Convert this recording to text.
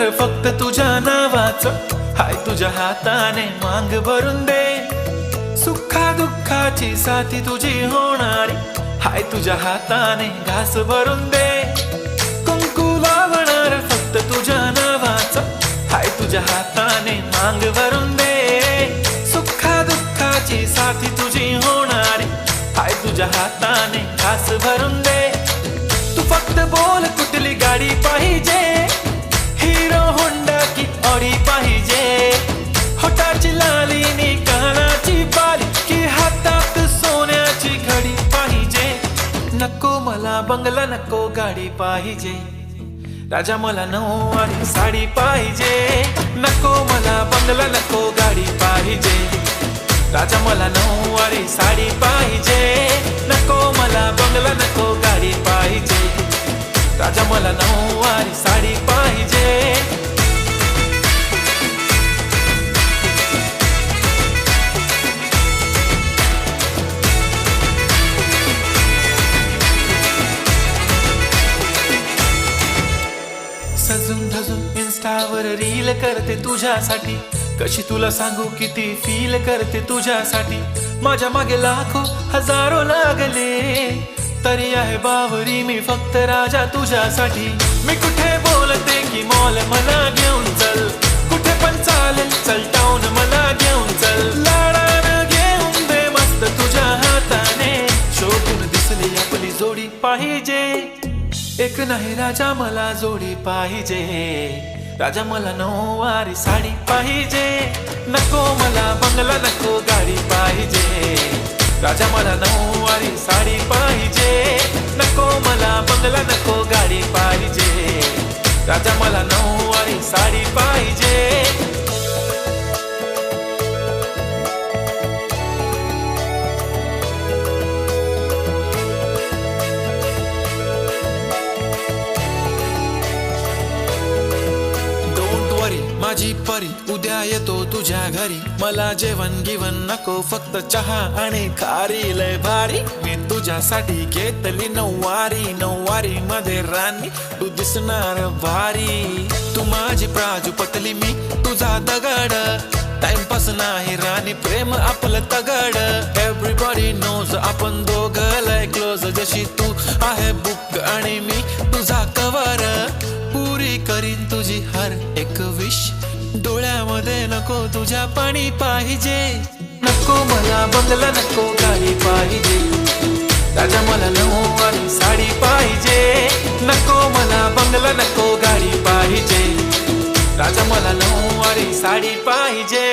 बनणार फक्त तुझ्या नावाचं, हाय तुझ्या हाताने मांग भरून दे. सुखा दुःखाची साथी तुझी होणारी, हाय तुझ्या हाताने घास भरून दे. कुंकू लावणार फक्त तुझ्या नावाचं, हाय तुझ्या हाताने मांग भरून दे. सुखा दुःखाची साथी तुझी होणारी, हाय तुझ्या हाताने घास भरून दे. तू फक्त बोल कुठली गाडी पाहिजे, हिरो होंडा की ऑडी पाहिजे. होटाची लाली नी कानाची बाली, की हातात सोन्याची घडी पाहिजे. नको मला बंगला, नको गाडी पाहिजे. राजा मला नऊवारी साडी पाहिजे. नको मला बंगला, नको गाडी पाहिजे. राजा मला नऊवारी साडी पाहिजे. नको मला बंगला, नको गाडी पाहिजे. राजा मला नऊवारी साडी पाहिजे. सजून धजून इन्स्टावर रील करते तुझ्यासाठी, कशी तुला सांगू किती फील करते तुझ्यासाठी. माझ्या मागे लाखो हजारो लागले, तरी आहे बावरी मी फक्त राजा तुझ्यासाठी. मी कुठे बोलते की मॉल मला घेऊन चल, कुठे पण चालेल चल टाऊन मला घेऊन चल. लाडानं घेऊन दे मस्त तुझ्या हाताने, शोभून दिसली आपली जोडी पाहिजे. एक नाही राजा मला जोडी पाहिजे. राजा मला नऊवारी साडी पाहिजे. नको मला बंगला, नको गाडी पाहिजे. राजा मला नऊवारी साडी पाहिजे. नको मला बंगला, नको गाडी पाहिजे. राजा मला नऊवारी साडी पाहिजे. माझी परी उद्या येतो तुझ्या घरी, मला जेवण गिवण नको फक्त चहा आणि खारी. लय भारी मी तुझ्यासाठी घेतली नऊवारी, नऊवारी मध्ये राणी तू दिसणार भारी. तू माझी प्राजूपतली, मी तुझा दगड. टाइमपास नाही राणी, प्रेम आपलं तगड. एव्हरीबॉडी नोज आपण दोघं लय क्लोज, जशी तू आहे बुक आणि मी तुझा कवर. पुरी करीन तुझी हर एक विश, डोळ्यामध्ये नको तुझ्या पाणी पाहिजे. नको मला बंगला, नको गाडी पाहिजे. राजा मला नऊवारी साडी पाहिजे. नको मला बंगला, नको गाडी पाहिजे. राजा मला नऊवारी साडी पाहिजे.